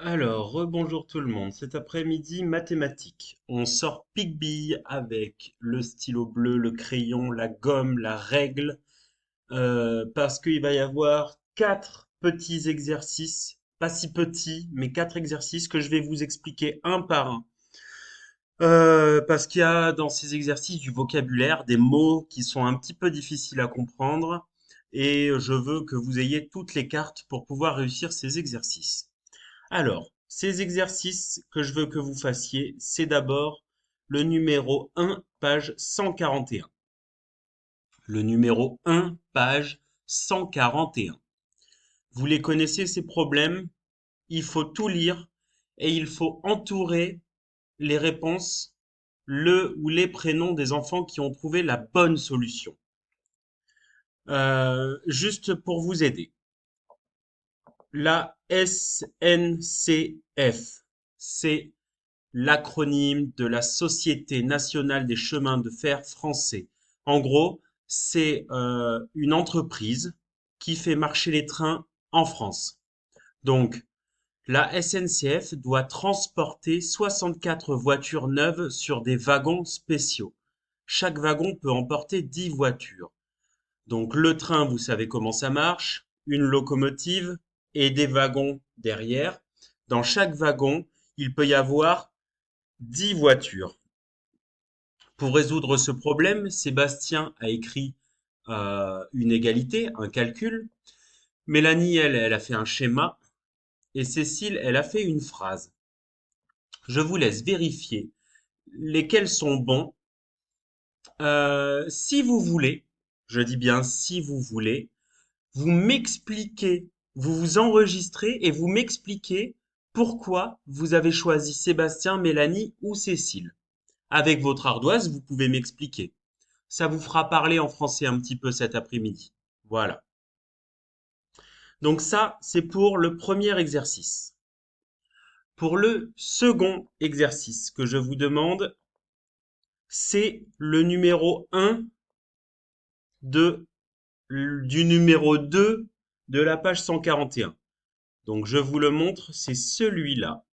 Alors, rebonjour tout le monde. Cet après-midi, mathématiques. On sort pique-bille avec le stylo bleu, le crayon, la gomme, la règle, parce qu'il va y avoir quatre petits exercices, pas si petits, mais quatre exercices que je vais vous expliquer un par un. Parce qu'il y a dans ces exercices du vocabulaire, des mots qui sont un petit peu difficiles à comprendre, et je veux que vous ayez toutes les cartes pour pouvoir réussir ces exercices. Alors, ces exercices que je veux que vous fassiez, c'est d'abord le numéro 1, page 141. Le numéro 1, page 141. Vous les connaissez, ces problèmes? Il faut tout lire et il faut entourer les réponses, le ou les prénoms des enfants qui ont trouvé la bonne solution. Juste pour vous aider. La SNCF, c'est l'acronyme de la Société nationale des chemins de fer français. En gros, c'est une entreprise qui fait marcher les trains en France. Donc, la SNCF doit transporter 64 voitures neuves sur des wagons spéciaux. Chaque wagon peut emporter 10 voitures. Donc, le train, vous savez comment ça marche, une locomotive et des wagons derrière. Dans chaque wagon, il peut y avoir 10 voitures. Pour résoudre ce problème, Sébastien a écrit une égalité, un calcul. Mélanie, elle a fait un schéma. Et Cécile, elle a fait une phrase. Je vous laisse vérifier lesquels sont bons. Si vous voulez, je dis bien si vous voulez, vous m'expliquez, vous vous enregistrez et vous m'expliquez pourquoi vous avez choisi Sébastien, Mélanie ou Cécile. Avec votre ardoise, vous pouvez m'expliquer. Ça vous fera parler en français un petit peu cet après-midi. Voilà. Donc ça, c'est pour le premier exercice. Pour le second exercice que je vous demande, c'est le numéro 1 de, du numéro 2 de la page 141. Donc je vous le montre, c'est celui-là.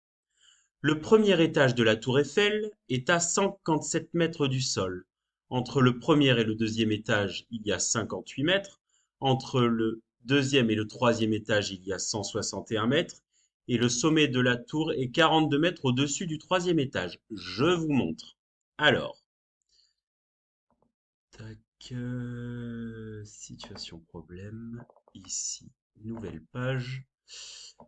Le premier étage de la tour Eiffel est à 57 mètres du sol. Entre le premier et le deuxième étage, il y a 58 mètres. Entre le deuxième et le troisième étage, il y a 161 mètres. Et le sommet de la tour est 42 mètres au-dessus du troisième étage. Je vous montre. Alors, tac, situation problème. Ici, nouvelle page.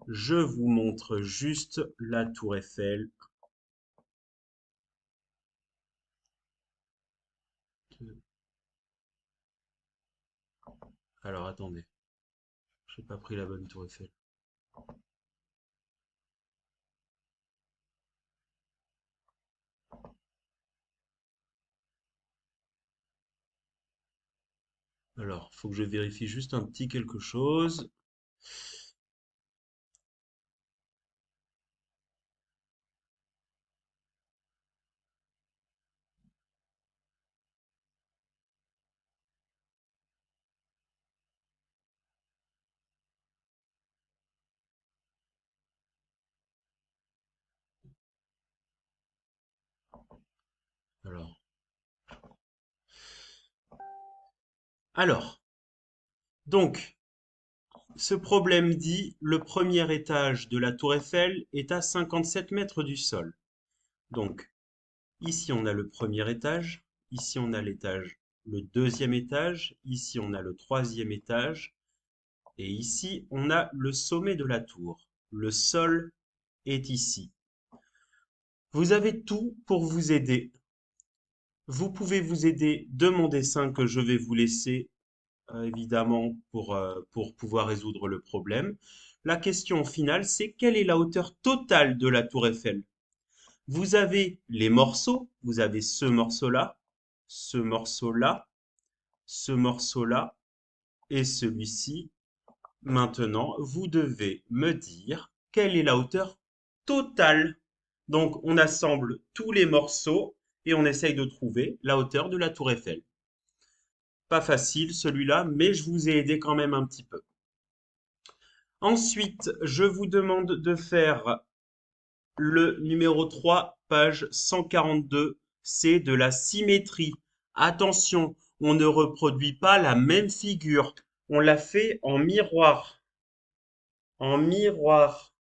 Je vous montre juste la tour Eiffel. Alors attendez, j'ai pas pris la bonne tour Eiffel. Alors, faut que je vérifie juste un petit quelque chose. Alors, alors, donc, ce problème dit le premier étage de la tour Eiffel est à 57 mètres du sol. Donc, ici on a le premier étage, ici on a l'étage, le deuxième étage, ici on a le troisième étage, et ici on a le sommet de la tour. Le sol est ici. Vous avez tout pour vous aider. Vous pouvez vous aider de mon dessin que je vais vous laisser évidemment pour pouvoir résoudre le problème. La question finale, c'est quelle est la hauteur totale de la tour Eiffel? Vous avez les morceaux, vous avez ce morceau-là, ce morceau-là, ce morceau-là et celui-ci. Maintenant, vous devez me dire quelle est la hauteur totale. Donc, on assemble tous les morceaux et on essaye de trouver la hauteur de la tour Eiffel. Pas facile celui-là, mais je vous ai aidé quand même un petit peu. Ensuite, je vous demande de faire Le numéro 3, page 142, c'est de la symétrie. Attention, on ne reproduit pas la même figure. On la fait en miroir. En miroir.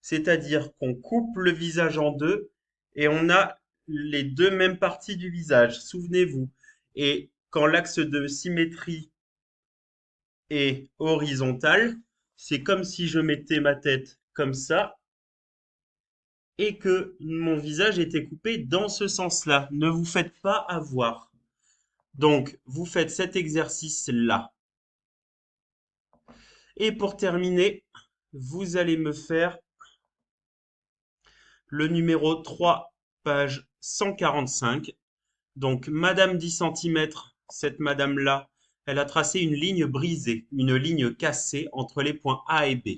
C'est-à-dire qu'on coupe le visage en deux et on a les deux mêmes parties du visage. Souvenez-vous. Et quand l'axe de symétrie est horizontal, c'est comme si je mettais ma tête comme ça et que mon visage était coupé dans ce sens-là. Ne vous faites pas avoir. Donc, vous faites cet exercice-là. Et pour terminer, vous allez me faire le numéro 3, page 145. Donc, Madame 10 centimètres, cette Madame-là, elle a tracé une ligne brisée, une ligne cassée entre les points A et B.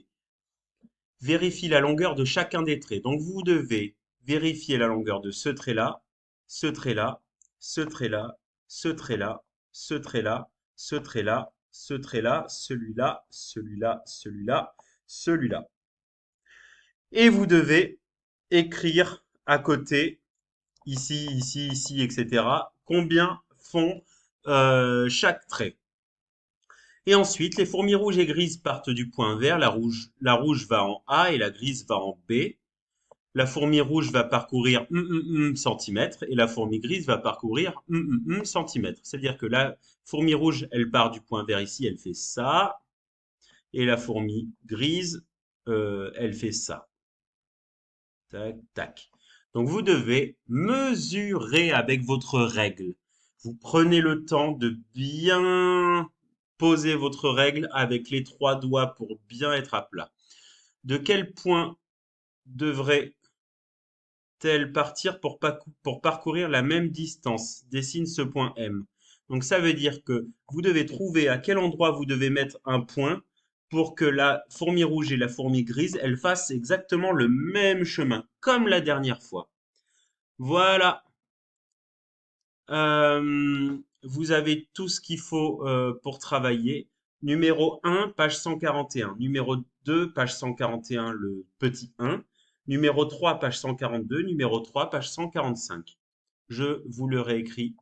Vérifie la longueur de chacun des traits. Donc, vous devez vérifier la longueur de ce trait-là, ce trait-là, ce trait-là, ce trait-là, ce trait-là, ce trait-là, ce trait-là, celui-là, celui-là, celui-là, celui-là. Et vous devez écrire à côté, ici, ici, ici, etc., combien font chaque trait. Et ensuite, les fourmis rouges et grises partent du point vert. La rouge va en A et la grise va en B. La fourmi rouge va parcourir centimètres et la fourmi grise va parcourir centimètres. C'est-à-dire que la fourmi rouge, elle part du point vert ici, elle fait ça. Et la fourmi grise, elle fait ça. Tac, tac. Donc vous devez mesurer avec votre règle. Vous prenez le temps de bien poser votre règle avec les trois doigts pour bien être à plat. De quel point devrait-elle partir pour parcourir la même distance? Dessine ce point M. Donc ça veut dire que vous devez trouver à quel endroit vous devez mettre un point pour que la fourmi rouge et la fourmi grise, elles fassent exactement le même chemin, comme la dernière fois. Voilà. Vous avez tout ce qu'il faut pour travailler. Numéro 1, page 141. Numéro 2, page 141, le petit 1. Numéro 3, page 142. Numéro 3, page 145. Je vous le réécris